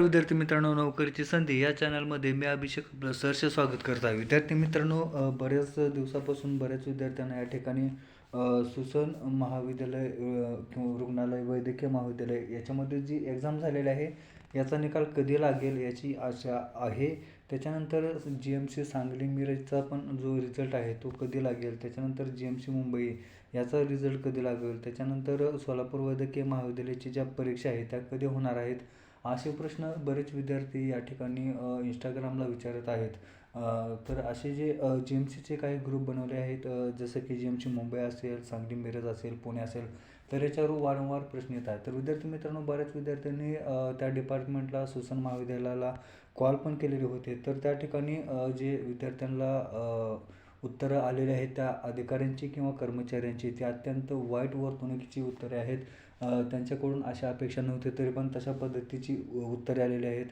विद्यार्थी मित्रांनो, नोकरीची संधी या चॅनलमध्ये मी अभिषेक आपलं सहर्ष स्वागत करत आहे. विद्यार्थी मित्रांनो, बऱ्याच दिवसापासून बऱ्याच विद्यार्थ्यांना या ठिकाणी सुसन महाविद्यालय किंवा रुग्णालय, वैद्यकीय महाविद्यालय याच्यामध्ये जी एक्झाम झालेली आहे याचा निकाल कधी लागेल याची आशा आहे. त्याच्यानंतर GMC सांगली मिरजचा पण जो रिझल्ट आहे तो कधी लागेल, त्याच्यानंतर GMC मुंबई याचा रिझल्ट कधी लागेल, त्याच्यानंतर सोलापूर वैद्यकीय महाविद्यालयाची ज्या परीक्षा आहेत त्या कधी होणार आहेत, असे प्रश्न बरेच विद्यार्थी या ठिकाणी इंस्टाग्रामला विचारत आहेत. तर असे जे GMCचे काही ग्रुप बनवले आहेत, जसं की GMC मुंबई असेल, सांगली मिरज असेल, पुणे असेल, तर याच्यावर वारंवार प्रश्न येत आहेत. तर विद्यार्थी मित्रांनो, बऱ्याच विद्यार्थ्यांनी त्या डिपार्टमेंटला, सुसन महाविद्यालयाला कॉल पण केलेले होते. तर त्या ठिकाणी जे विद्यार्थ्यांना उत्तरं आलेली आहेत त्या अधिकाऱ्यांची किंवा कर्मचाऱ्यांची, ती अत्यंत वाईट वर्तणुकीची उत्तरे आहेत. त्यांच्याकडून अशा अपेक्षा नव्हती, तरी पण तशा पद्धतीची उत्तरे आलेली आहेत.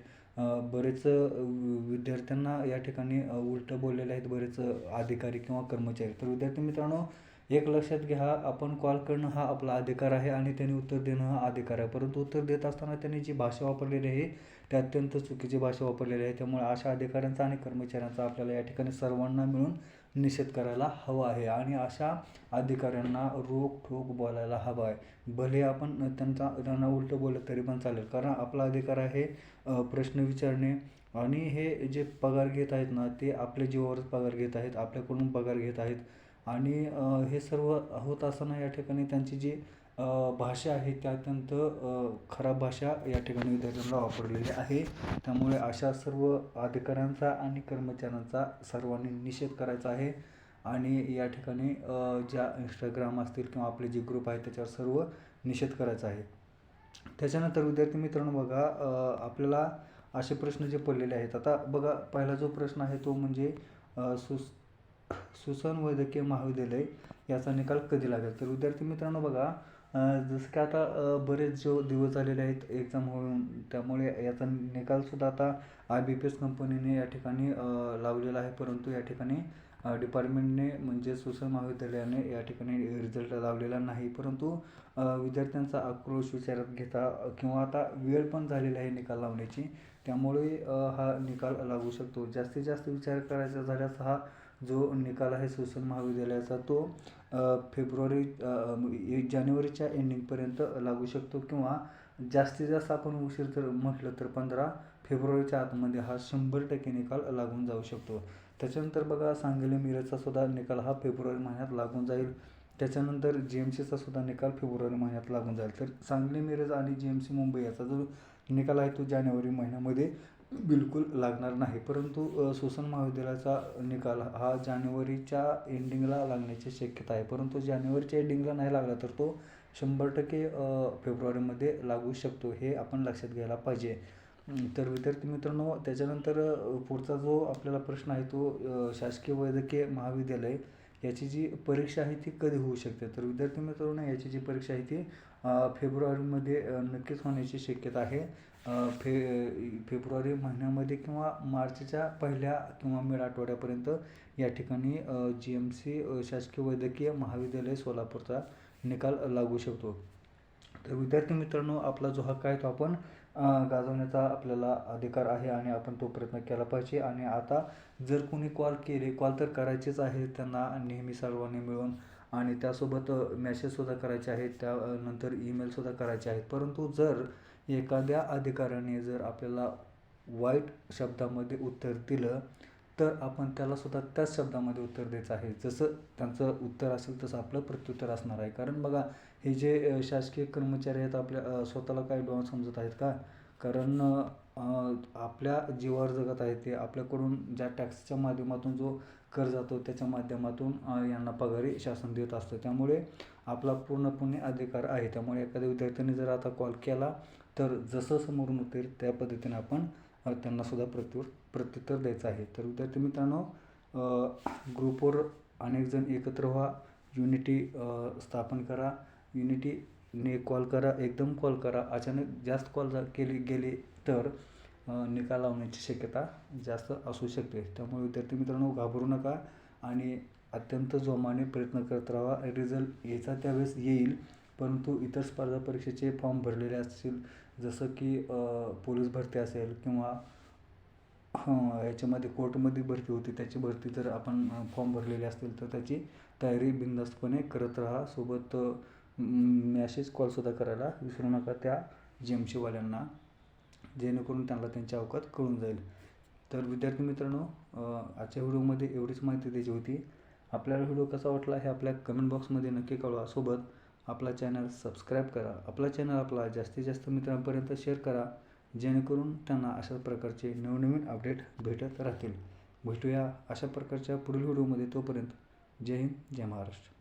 बरेच विद्यार्थ्यांना या ठिकाणी उलटं बोललेले आहेत बरेच अधिकारी किंवा कर्मचारी. तर विद्यार्थी मित्रांनो, एक लक्षात घ्या, आपण कॉल करणं हा आपला अधिकार आहे आणि त्यांनी उत्तर देणं हा अधिकार आहे. परंतु उत्तर देत असताना त्यांनी जी भाषा वापरलेली आहे ती अत्यंत चुकीची भाषा वापरलेली आहे. त्यामुळे अशा अधिकाऱ्यांचा आणि कर्मचाऱ्यांचा आपल्याला या ठिकाणी सर्वांना मिळून निषेध करायला हवा आहे आणि अशा अधिकाऱ्यांना रोखठोक बोलायला हवं आहे. भले आपण त्यांना उलटं बोललं तरी पण चालेल, कारण आपला अधिकार आहे प्रश्न विचारणे. आणि हे जे पगार घेत आहेत ना, ते आपल्या जीवावरच पगार घेत आहेत, आपल्याकडून पगार घेत आहेत. आणि हे सर्व होत असताना या ठिकाणी त्यांची जी भाषा आहे ती अत्यंत खराब भाषा या ठिकाणी विद्यार्थ्यांना वापरलेली आहे. त्यामुळे अशा सर्व अधिकाऱ्यांचा आणि कर्मचाऱ्यांचा सर्वांनी निषेध करायचा आहे आणि या ठिकाणी ज्या इंस्टाग्राम असतील किंवा आपले जे ग्रुप आहेत त्याच्यावर सर्व निषेध करायचा आहे. त्याच्यानंतर विद्यार्थी मित्रांनो बघा, आपल्याला असे प्रश्न जे पडलेले आहेत, आता बघा पहिला जो प्रश्न आहे तो म्हणजे सुसन वैद्यकीय महाविद्यालय याचा निकाल कधी लागेल. तर विद्यार्थी मित्रांनो बघा, जसं की आता बरेच जो दिवस झालेले आहेत एक्झाम होऊन, त्यामुळे याचा निकालसुद्धा आता IBPS कंपनीने या ठिकाणी लावलेला आहे. परंतु या ठिकाणी डिपार्टमेंटने म्हणजे सुसन महाविद्यालयाने या ठिकाणी रिझल्ट लावलेला नाही. परंतु विद्यार्थ्यांचा आक्रोश विचारात घेता किंवा आता वेळ पण झालेली आहे निकाल लावण्याची, त्यामुळे हा निकाल लागू शकतो. जास्तीत जास्त विचार करायचा झाल्यास हा जो निकाल आहे सुसन महाविद्यालयाचा तो जानेवारीच्या एंडिंगपर्यंत लागू शकतो किंवा जास्तीत जास्त आपण उशीर जर म्हटलं तर 15 फेब्रुवारीच्या आतमध्ये हा 100% निकाल लागून जाऊ शकतो. त्याच्यानंतर बघा, सांगली मिरजचा सुद्धा निकाल हा फेब्रुवारी महिन्यात लागून जाईल. त्याच्यानंतर GMCचा सुद्धा निकाल फेब्रुवारी महिन्यात लागून जाईल. तर सांगली मिरज आणि GMC मुंबई याचा जो निकाल आहे तो जानेवारी महिन्यामध्ये बिलकुल लागणार नाही. परंतु सुसन महाविद्यालयाचा निकाल हा जानेवारीच्या एंडिंगला लागण्याची शक्यता आहे. परंतु जानेवारीच्या एंडिंगला नाही लागला तर तो 100% फेब्रुवारीमध्ये लागू शकतो, हे आपण लक्षात घ्यायला पाहिजे. तर विद्यार्थी मित्रांनो, त्याच्यानंतर पुढचा जो आपल्याला प्रश्न आहे तो शासकीय वैद्यकीय महाविद्यालय याची जी परीक्षा आहे ती कधी होऊ शकते. तर विद्यार्थी मित्रांनो, याची जी परीक्षा आहे ती फेब्रुवारीमध्ये नक्कीच होण्याची शक्यता आहे. फेब्रुवारी महिन्यामध्ये किंवा मार्चच्या पहिल्या किंवा मिड आठवड्यापर्यंत या ठिकाणी GMC शासकीय वैद्यकीय महाविद्यालय सोलापूरचा निकाल लागू शकतो. तर विद्यार्थी मित्रांनो, आपला जो हक्क आहे तो आपण गाजवण्याचा आपल्याला अधिकार आहे आणि आपण तो प्रयत्न केला पाहिजे. आणि आता जर कोणी कॉल तर करायचेच आहे त्यांना नेहमी सर्वांनी मिळून, आणि त्यासोबत मेसेजसुद्धा करायचे आहेत, त्यानंतर ईमेलसुद्धा करायचे आहेत. परंतु जर एखाद्या अधिकाऱ्याने जर आपल्याला वाईट शब्दामध्ये उत्तर दिलं तर आपण त्यालासुद्धा त्याच शब्दामध्ये उत्तर द्यायचं आहे. जसं त्यांचं उत्तर असेल तसं आपलं प्रत्युत्तर असणार आहे. कारण बघा, हे जे शासकीय कर्मचारी आहेत आपल्या स्वतःला काय डॉन समजत आहेत का? कारण आपल्या जीवावर जगत आहेत ते. आपल्याकडून ज्या टॅक्सच्या माध्यमातून जो कर जातो त्याच्या माध्यमातून यांना पगारी शासन देत असतं. त्यामुळे आपला पूर्णपणे अधिकार आहे. त्यामुळे एखाद्या विद्यार्थ्याने जर आता कॉल केला तर जसं समोरून उत्तर त्या पद्धतीने आपण त्यांनासुद्धा प्रत्युत्तर द्यायचं आहे. तर विद्यार्थी मित्रांनो, ग्रुपवर अनेकजण एकत्र व्हा, युनिटी स्थापन करा, युनिटीने कॉल करा, एकदम कॉल करा. अचानक जास्त कॉल गेले तर निकाल लावण्याची शक्यता जास्त असू शकते. त्यामुळे विद्यार्थी मित्रांनो, घाबरू नका आणि अत्यंत जोमाने प्रयत्न करत राहा. रिझल्ट यायचा त्यावेळेस येईल, परंतु इतर स्पर्धा परीक्षेचे फॉर्म भरलेले असतील जसं की पोलीस भरती असेल किंवा याच्यामध्ये कोर्टमध्ये भरती होती त्याची भरती जर आपण फॉर्म भरलेले असतील तर त्याची तयारी बिनधास्तपणे करत राहा. सोबत मॅसेज कॉलसुद्धा करायला विसरू नका त्या GMC वाल्यांना, जेणेकरून त्यांना त्यांची अवकात कळून जाईल. तर विद्यार्थी मित्रांनो, आजच्या व्हिडिओमध्ये एवढीच माहिती द्यायची होती. आपल्याला व्हिडिओ कसा वाटला हे आपल्या कमेंट बॉक्समध्ये नक्की कळवा. सोबत आपला चॅनल सबस्क्राईब करा. आपला जास्तीत जास्त मित्रांपर्यंत शेअर करा, जेणेकरून त्यांना अशा प्रकारचे नवनवीन अपडेट भेटत राहतील. भेटूया अशा प्रकारच्या पुढील व्हिडिओमध्ये. तोपर्यंत जय हिंद, जय महाराष्ट्र.